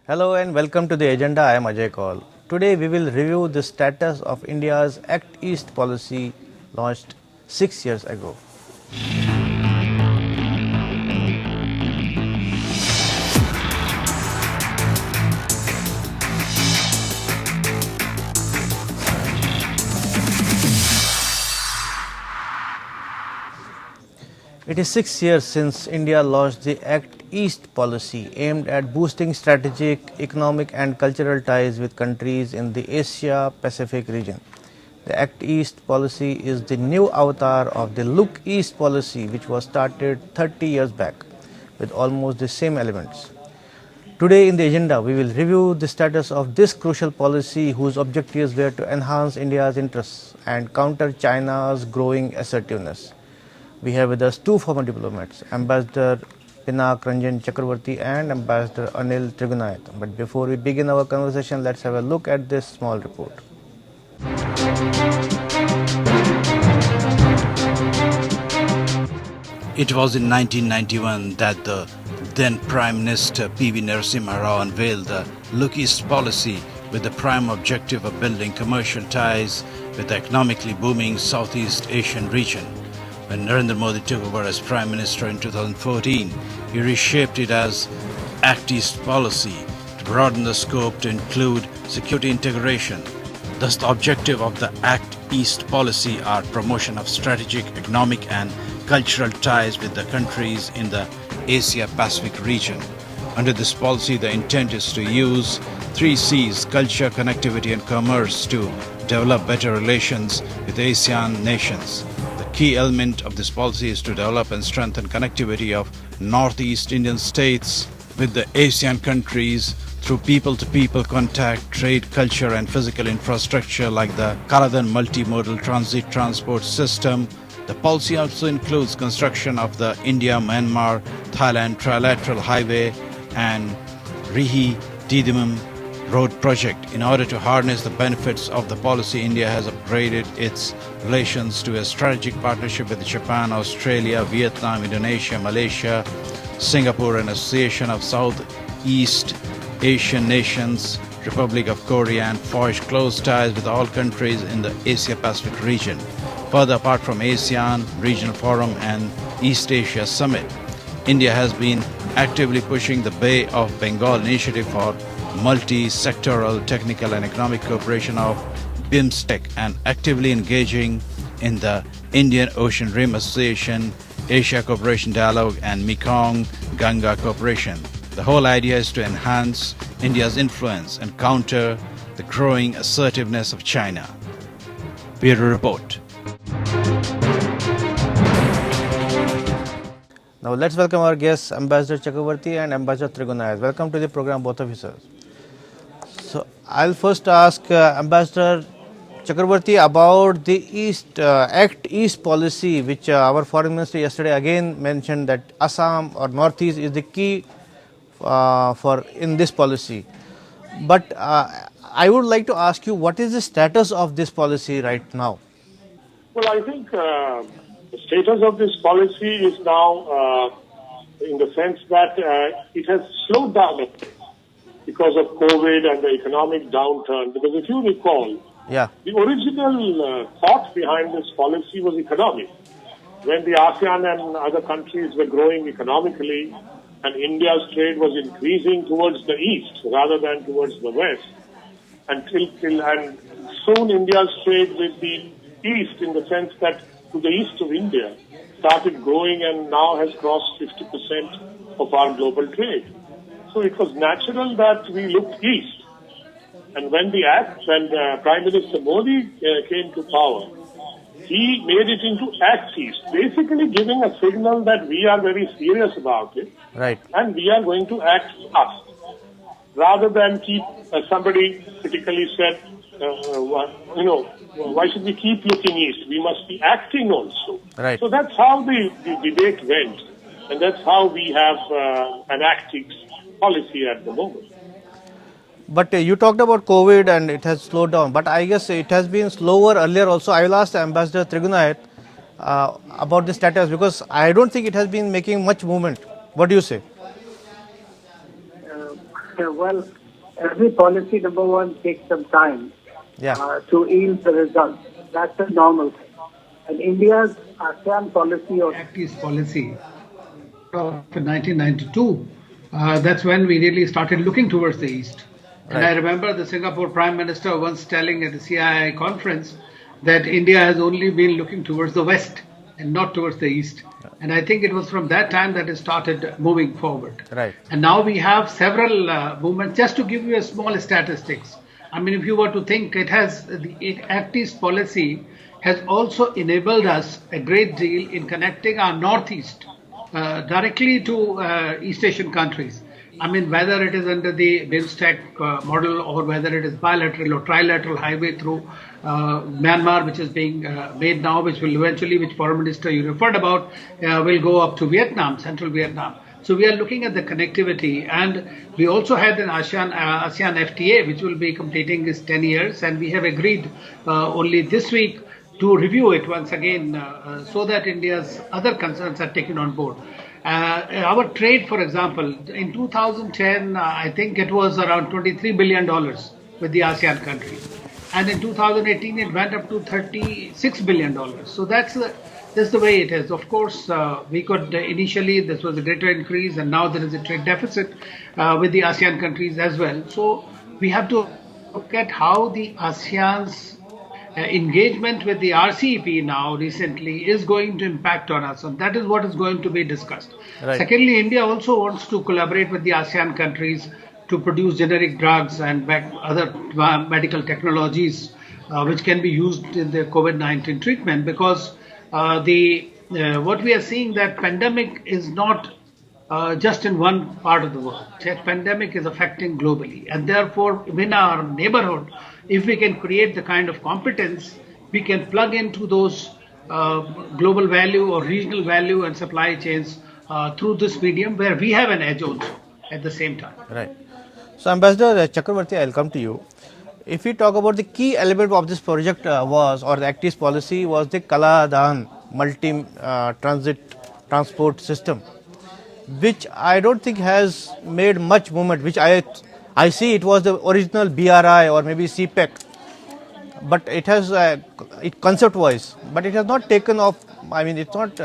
Hello and welcome to the agenda. I am Ajay Kaul. Today we will review the status of India's Act East policy launched 6 years ago. It is 6 years since India launched the Act East policy aimed at boosting strategic, economic and cultural ties with countries in the Asia-Pacific region. The Act East policy is the new avatar of the Look East policy, which was started 30 years back with almost the same elements. Today in the agenda, we will review the status of this crucial policy whose objectives were to enhance India's interests and counter China's growing assertiveness. We have with us two former diplomats, Ambassador Pinak Ranjan Chakravarti and Ambassador Anil Trigunayat. But before we begin our conversation, let's have a look at this small report. It was in 1991 that the then Prime Minister P.V. Narasimha Rao unveiled the Look East policy with the prime objective of building commercial ties with the economically booming Southeast Asian region. When Narendra Modi took over as Prime Minister in 2014, he reshaped it as Act East policy to broaden the scope to include security integration. Thus, the objective of the Act East policy are promotion of strategic, economic and cultural ties with the countries in the Asia-Pacific region. Under this policy, the intent is to use 3 C's, culture, connectivity and commerce, to develop better relations with ASEAN nations. Key element of this policy is to develop and strengthen connectivity of Northeast Indian states with the ASEAN countries through people-to-people contact, trade, culture and physical infrastructure like the Kaladan multimodal transit transport system. The policy also includes construction of the India-Myanmar-Thailand trilateral highway and Rihi-Didimum road project. In order to harness the benefits of the policy, India has upgraded its relations to a strategic partnership with Japan, Australia, Vietnam, Indonesia, Malaysia, Singapore, an association of Southeast Asian nations, Republic of Korea, and forged close ties with all countries in the Asia-Pacific region. Further, apart from ASEAN Regional Forum and East Asia Summit, India has been actively pushing the Bay of Bengal initiative for multi-sectoral technical and economic cooperation of BIMSTEC and actively engaging in the Indian Ocean Rim Association, Asia Cooperation Dialogue and Mekong-Ganga Cooperation. The whole idea is to enhance India's influence and counter the growing assertiveness of China. Bureau Report. Now let's welcome our guests, Ambassador Chakravarti and Ambassador Trigunayat. Welcome to the program, both of you, sir. So I'll first ask Ambassador Chakravarti about the Act East policy, which our Foreign Minister yesterday again mentioned that Assam or Northeast is the key in this policy. But I would like to ask you, what is the status of this policy right now? Well, I think the status of this policy is now in the sense that it has slowed down because of COVID and the economic downturn. Because if you recall, the original thought behind this policy was economic. When the ASEAN and other countries were growing economically and India's trade was increasing towards the east rather than towards the west, and soon India's trade with the east, in the sense that to the east of India, started growing and now has crossed 50% of our global trade. So it was natural that we looked east. And when Prime Minister Modi came to power, he made it into Act East, basically giving a signal that we are very serious about it. Right. And we are going to act fast. Rather than keep, somebody critically said, why should we keep looking east? We must be acting also. Right. So that's how the debate went. And that's how we have an Act East policy at the moment. But you talked about COVID and it has slowed down. But I guess it has been slower earlier also. I will ask Ambassador Trigunayat about the status, because I don't think it has been making much movement. What do you say? Well, every policy, number one, takes some time to yield the results. That's a normal thing. And India's ASEAN policy or Act East policy of 1992, that's when we really started looking towards the East. And I remember the Singapore Prime Minister once telling at the CII conference that India has only been looking towards the West and not towards the East. And I think it was from that time that it started moving forward. Right. And now we have several movements. Just to give you a small statistics, I mean, if you were to think, it has the Act East policy has also enabled us a great deal in connecting our Northeast directly to East Asian countries. I mean, whether it is under the BIMSTEC model or whether it is bilateral or trilateral highway through Myanmar, which is being made now, which will eventually, which Foreign Minister you referred about, will go up to Vietnam, central Vietnam. So we are looking at the connectivity, and we also had an ASEAN FTA, which will be completing its 10 years, and we have agreed only this week to review it once again so that India's other concerns are taken on board. Our trade, for example, in 2010, I think it was around $23 billion with the ASEAN countries. And in 2018, it went up to $36 billion. So that's the way it is. Of course, we could initially, this was a greater increase, and now there is a trade deficit with the ASEAN countries as well. So we have to look at how the ASEAN's engagement with the RCEP now recently is going to impact on us, and that is what is going to be discussed. Right. Secondly, India also wants to collaborate with the ASEAN countries to produce generic drugs and other medical technologies which can be used in the COVID-19 treatment, because what we are seeing, that pandemic is not just in one part of the world. That pandemic is affecting globally, and therefore in our neighborhood, if we can create the kind of competence, we can plug into those global value or regional value and supply chains through this medium, where we have an edge also at the same time. Right. So, Ambassador Chakravarti, I will come to you. If we talk about the key element of this project or the Act East policy was the Kaladan multi-transit transport system, which I don't think has made much movement, which I see it was the original BRI or maybe CPEC, but it has, concept-wise, but it has not taken off, I mean, it's not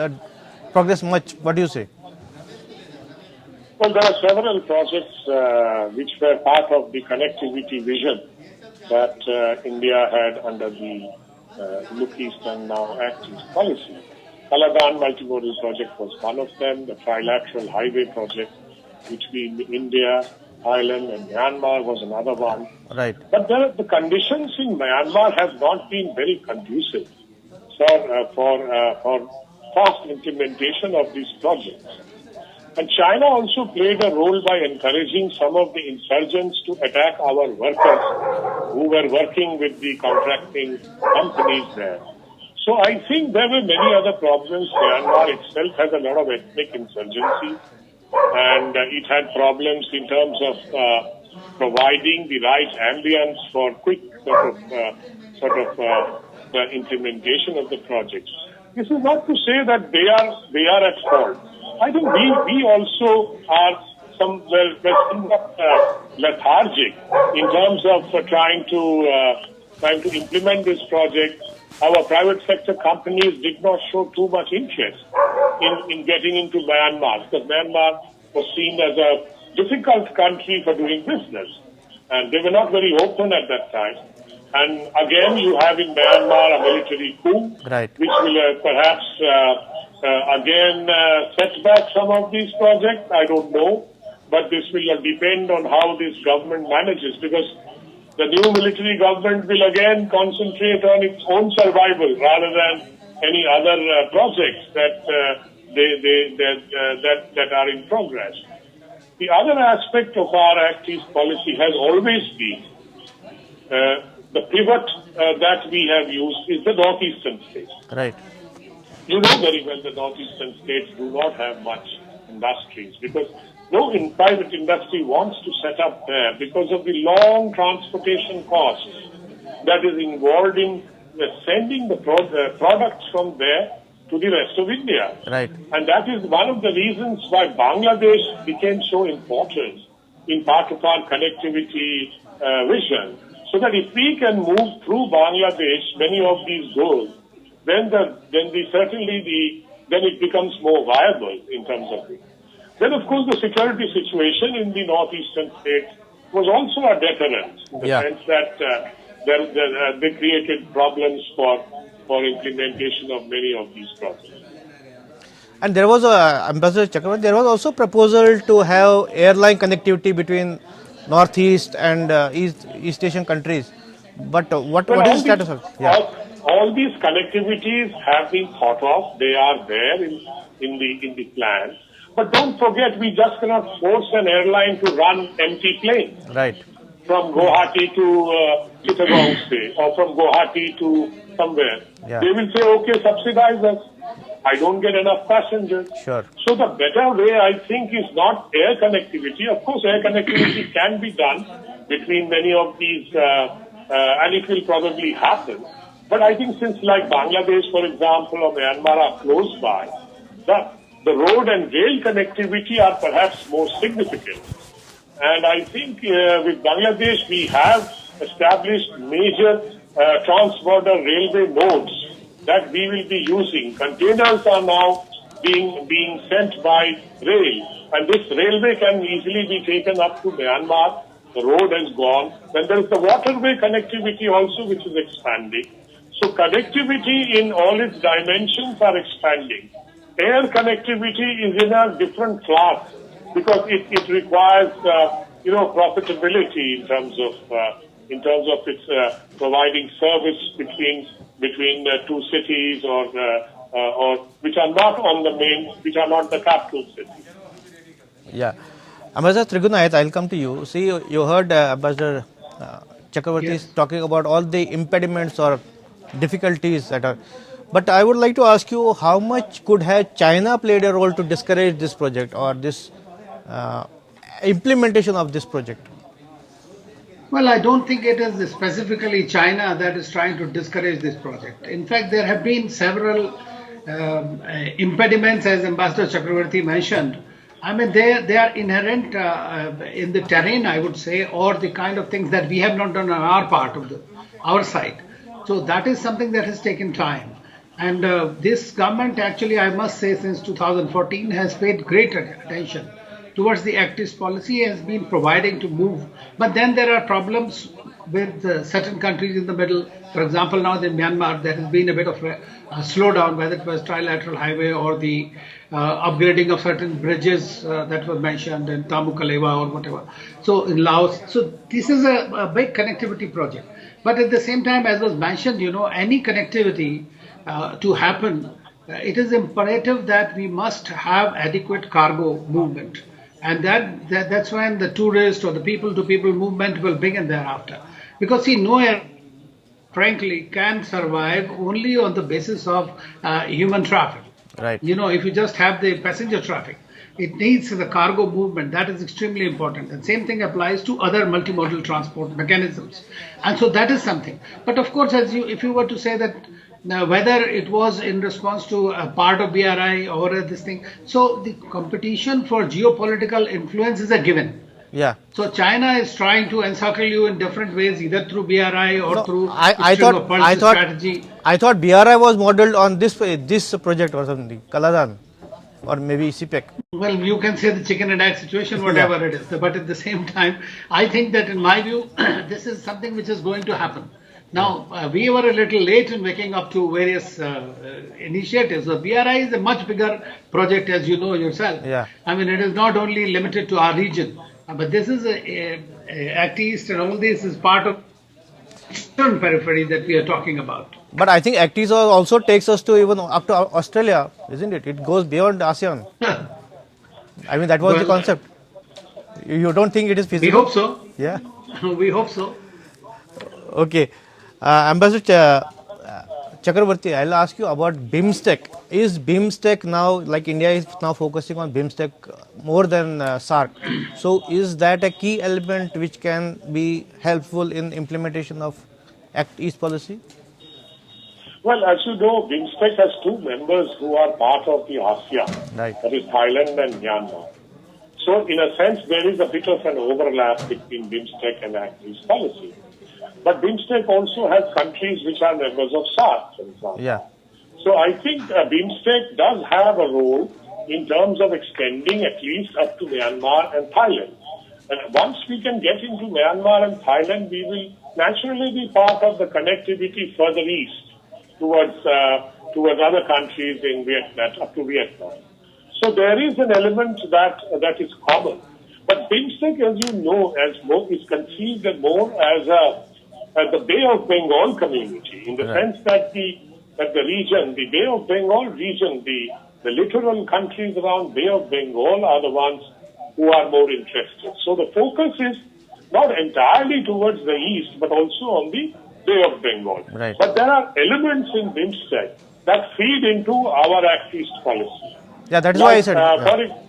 progressed much. What do you say? Well, there are several projects which were part of the connectivity vision that India had under the Look East and now Act East policy. Kaladan multimodal project was one of them. The trilateral highway project between India, Thailand and Myanmar was another one. Right. But the conditions in Myanmar have not been very conducive for fast implementation of these projects. And China also played a role by encouraging some of the insurgents to attack our workers who were working with the contracting companies there. So I think there were many other problems. Myanmar itself has a lot of ethnic insurgency, and it had problems in terms of providing the right ambience for quick implementation of the projects. This is not to say that they are at fault. I think we also are somewhat lethargic in terms of trying to implement this project. Our private sector companies did not show too much interest in getting into Myanmar, because Myanmar was seen as a difficult country for doing business, and they were not very open at that time. And again, you have in Myanmar a military coup, right, which will perhaps again set back some of these projects. I don't know, but this will depend on how this government manages, because the new military government will again concentrate on its own survival rather than any other projects that are in progress. The other aspect of our Act East policy has always been the pivot that we have used is the northeastern states. Right. You know very well the northeastern states do not have much industries, because no private industry wants to set up there because of the long transportation costs that is involved in sending the products from there to the rest of India. Right. And that is one of the reasons why Bangladesh became so important in part of our connectivity vision. So that if we can move through Bangladesh many of these goals, then it becomes more viable in terms of it. Then, of course, the security situation in the northeastern states was also a deterrent in the sense that they created problems for implementation of many of these projects. And there was Ambassador Chakravarti, there was also proposal to have airline connectivity between Northeast and East Asian countries. But what is the status of it? All these connectivities have been thought of. They are there in the plan. But don't forget, we just cannot force an airline to run empty planes. Right. From Guwahati to Chittagong, say, or from Guwahati to somewhere. Yeah. They will say, okay, subsidize us. I don't get enough passengers. Sure. So the better way, I think, is not air connectivity. Of course, air connectivity can be done between many of these, and it will probably happen. But I think since like Bangladesh, for example, or Myanmar are close by, the road and rail connectivity are perhaps more significant. And I think with Bangladesh, we have established major trans-border railway nodes that we will be using. Containers are now being sent by rail, and this railway can easily be taken up to Myanmar. The road has gone. Then there is the waterway connectivity also, which is expanding. So connectivity in all its dimensions are expanding. Air connectivity is in a different class because it requires profitability in terms of its providing service between two cities or which are not the capital cities. Yeah. Ambassador Trigunayat, I'll come to you. See, you heard Ambassador Chakravarti talking about all the impediments or difficulties that are. But I would like to ask you, how much could have China played a role to discourage this project or this implementation of this project? Well, I don't think it is specifically China that is trying to discourage this project. In fact, there have been several impediments, as Ambassador Chakravarti mentioned. I mean, they are inherent in the terrain, I would say, or the kind of things that we have not done on our part of our side. So that is something that has taken time. And this government actually, I must say, since 2014 has paid great attention towards the Act East policy, has been providing to move. But then there are problems with certain countries in the middle. For example, now in Myanmar, there has been a bit of a slowdown, whether it was trilateral highway or the upgrading of certain bridges that were mentioned in Tamukalewa or whatever. So in Laos, so this is a big connectivity project. But at the same time, as was mentioned, any connectivity to happen, it is imperative that we must have adequate cargo movement. And that's when the tourist or the people-to-people movement will begin thereafter. Because see, no air, frankly, can survive only on the basis of human traffic. Right. If you just have the passenger traffic, it needs the cargo movement. That is extremely important. And same thing applies to other multimodal transport mechanisms. And so that is something. But of course, if you were to say that now, whether it was in response to a part of BRI or this thing, so the competition for geopolitical influence is a given. Yeah. So China is trying to encircle you in different ways, either through BRI or through strategy. I thought BRI was modeled on this project or something, Kaladan, or maybe CPEC. Well, you can say the chicken and egg situation, whatever it is. But at the same time, I think that in my view, this is something which is going to happen. Now, we were a little late in waking up to various initiatives. So BRI is a much bigger project, as you know yourself. Yeah. I mean, it is not only limited to our region, but this is Act East, and all this is part of the periphery that we are talking about. But I think Act East also takes us to even up to Australia, isn't it? It goes beyond ASEAN. I mean, that was the concept. You don't think it is feasible? We hope so. Yeah. We hope so. Okay. Ambassador Chakravarti, I'll ask you about BIMSTEC. Is BIMSTEC now, like India is now focusing on BIMSTEC more than SAARC. So is that a key element which can be helpful in implementation of Act East policy? Well, as you know, BIMSTEC has two members who are part of the ASEAN. Right. That is Thailand and Myanmar. So in a sense, there is a bit of an overlap between BIMSTEC and Act East policy. But BIMSTEC also has countries which are members of SARC, for example. Yeah. So I think BIMSTEC does have a role in terms of extending at least up to Myanmar and Thailand. And once we can get into Myanmar and Thailand, we will naturally be part of the connectivity further east towards other countries in Vietnam, up to Vietnam. So there is an element that is common. But BIMSTEC, as you know, is conceived more as the Bay of Bengal community, in the sense that the region, the Bay of Bengal region, the littoral countries around Bay of Bengal are the ones who are more interested. So the focus is not entirely towards the east, but also on the Bay of Bengal. Right. But there are elements in BIMSTEC that feed into our Act East policy. Yeah, that is why I said.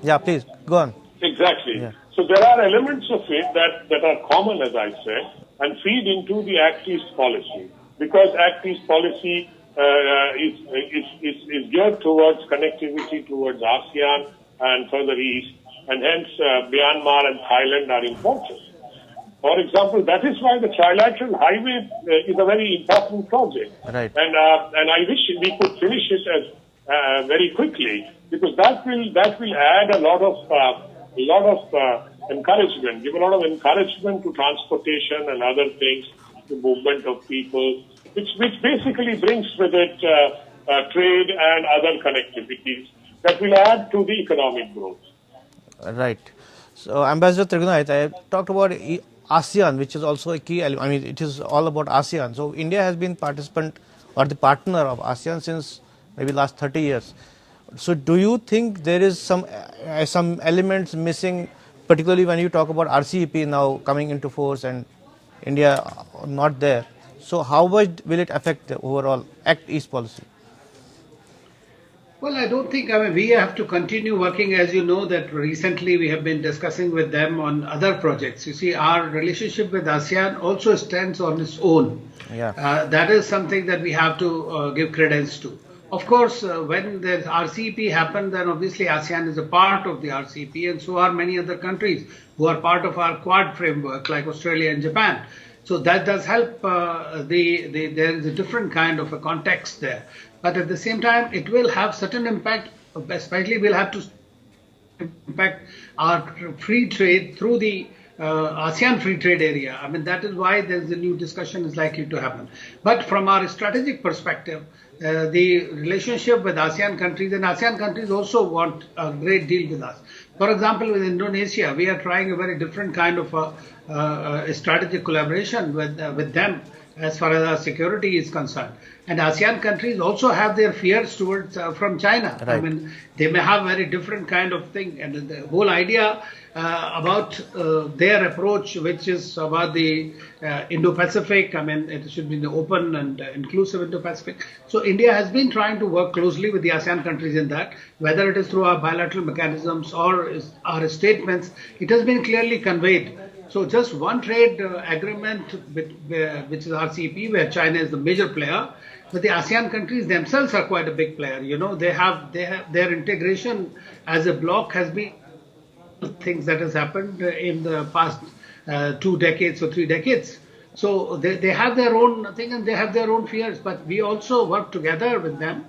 Yeah, please go on. Exactly. Yeah. So there are elements of it that are common, as I said, and feed into the Act East policy, because Act East policy is geared towards connectivity towards ASEAN and further east, and hence Myanmar and Thailand are important. For example, that is why the trilateral highway is a very important project. Right. And I wish we could finish it as very quickly, because that will add a lot of encouragement, give a lot of encouragement to transportation and other things, to movement of people, which basically brings with it trade and other connectivities that will add to the economic growth. Right. So, Ambassador Trigunait, I talked about ASEAN, which is also a key element. I mean, it is all about ASEAN. So, India has been participant or the partner of ASEAN since maybe last 30 years. So, do you think there is some elements missing, particularly when you talk about RCEP now coming into force and India not there? So, how much will it affect the overall Act East policy? Well, I don't think, we have to continue working. As you know, that recently we have been discussing with them on other projects. You see, our relationship with ASEAN also stands on its own. Yeah. That is something that we have to give credence to. Of course, when the RCEP happened, then obviously ASEAN is a part of the RCEP, and so are many other countries who are part of our Quad framework, like Australia and Japan. So that does help. There is a different kind of a context there. But at the same time, it will have certain impact, especially we'll have to impact our free trade through the ASEAN free trade area. I mean, that is why there's a new discussion is likely to happen. But from our strategic perspective, the relationship with ASEAN countries, and ASEAN countries also want a great deal with us. For example, with Indonesia, we are trying a very different kind of a strategic collaboration with them as far as our security is concerned. And ASEAN countries also have their fears towards from China. Right. I mean, they may have very different kind of thing, and the whole idea about their approach, which is about the Indo-Pacific. I mean, it should be the open and inclusive Indo-Pacific. So India has been trying to work closely with the ASEAN countries in that, whether it is through our bilateral mechanisms or our statements. It has been clearly conveyed. So just one trade agreement, which is RCEP, where China is the major player, but the ASEAN countries themselves are quite a big player. You know, they have their integration as a bloc has been things that has happened in the past 2 decades or 3 decades. So they have their own thing and they have their own fears, but we also work together with them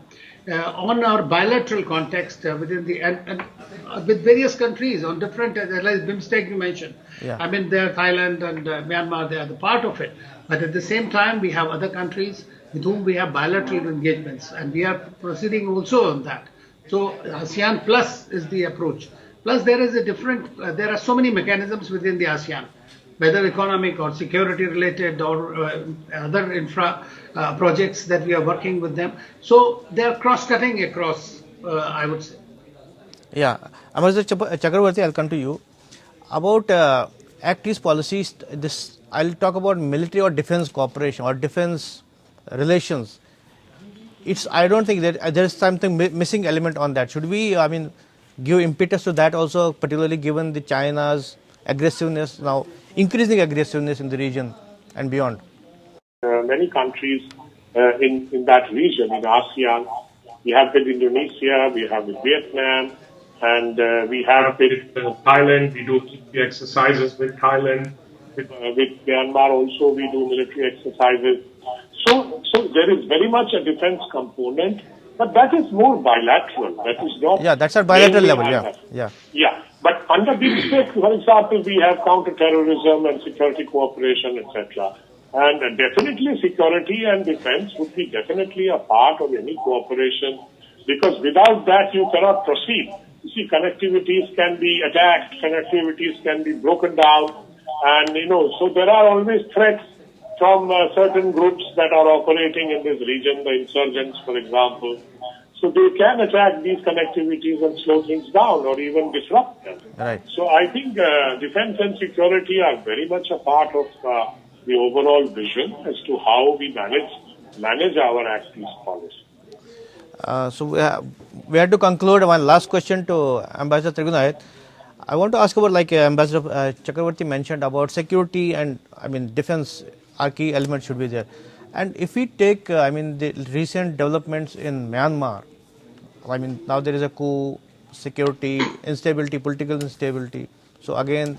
on our bilateral context within the and with various countries on different, like BIMSTEC you mentioned. Yeah. I mean, there Thailand and Myanmar, they are the part of it. But at the same time, we have other countries with whom we have bilateral engagements, and we are proceeding also on that. So ASEAN Plus is the approach. Plus, there is a different. There are so many mechanisms within the ASEAN, whether economic or security related or other infra projects that we are working with them. So they are cross-cutting across, I would say. Yeah, Ambassador Chakravarti, I'll come to you. About Act East policies, I'll talk about military or defense cooperation or defense relations. I don't think that there is something missing element on that. Should we, give impetus to that also, particularly given the China's aggressiveness now, increasing aggressiveness in the region and beyond? Many countries in that region, in ASEAN, we have with Indonesia, we have with Vietnam, And we have with Thailand, we do military exercises with Thailand. With Myanmar also, we do military exercises. So there is very much a defense component, but that is more bilateral. That is not. Yeah, that's at bilateral mainly level. IMF. Yeah. But under BIMSTEC, for example, we have counter-terrorism and security cooperation, etc. And definitely security and defense would be definitely a part of any cooperation, because without that you cannot proceed. You see, connectivities can be attacked, connectivities can be broken down, and so there are always threats from certain groups that are operating in this region, the insurgents, for example. So they can attack these connectivities and slow things down or even disrupt them. Right. So I think defense and security are very much a part of the overall vision as to how we manage our Act East policy. So we had to conclude. One last question to Ambassador Trigunayat. I want to ask about, like Ambassador Chakravarti mentioned about security and defense. Our key elements should be there. And if we take the recent developments in Myanmar, now there is a coup, security instability, political instability. So again,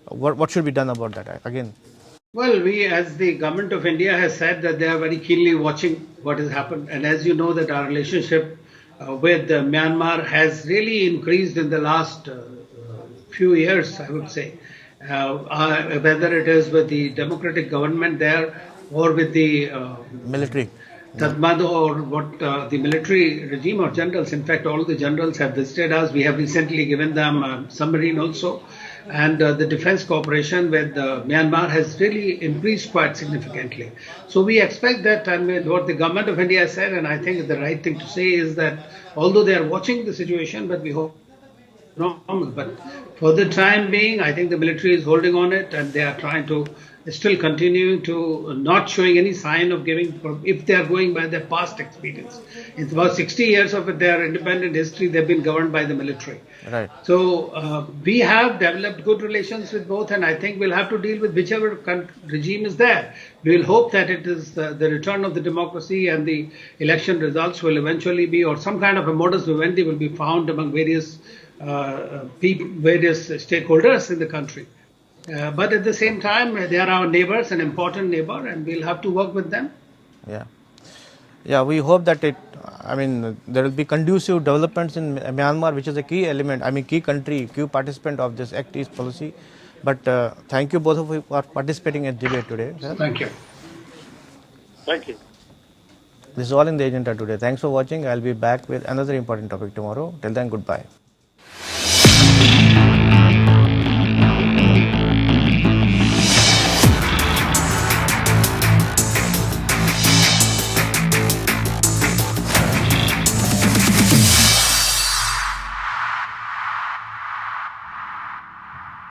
what should be done about that again? Well, we, as the government of India has said, that they are very keenly watching what has happened. And as you know, that our relationship with Myanmar has really increased in the last few years, I would say. Whether it is with the democratic government there or with the military. Tatmadaw or what the military regime or generals. In fact, all the generals have visited us. We have recently given them a submarine also. And the defense cooperation with Myanmar has really increased quite significantly. So we expect that, what the government of India said, and I think the right thing to say is that although they are watching the situation, but we hope normal. But for the time being, I think the military is holding on it, and they are trying to still continuing to not showing any sign of giving, if they are going by their past experience. It's about 60 years of their independent history, they've been governed by the military. Right. So we have developed good relations with both, and I think we'll have to deal with whichever regime is there. We'll hope that it is the return of the democracy, and the election results will eventually be, or some kind of a modus vivendi will be found among various various stakeholders in the country. But at the same time, they are our neighbors, an important neighbor, and we'll have to work with them. Yeah, we hope that there will be conducive developments in Myanmar, which is a key element, key country, key participant of this Act East policy. But thank you both of you for participating in debate today. Thank you. Thank you. This is all in the agenda today. Thanks for watching. I'll be back with another important topic tomorrow. Till then, goodbye.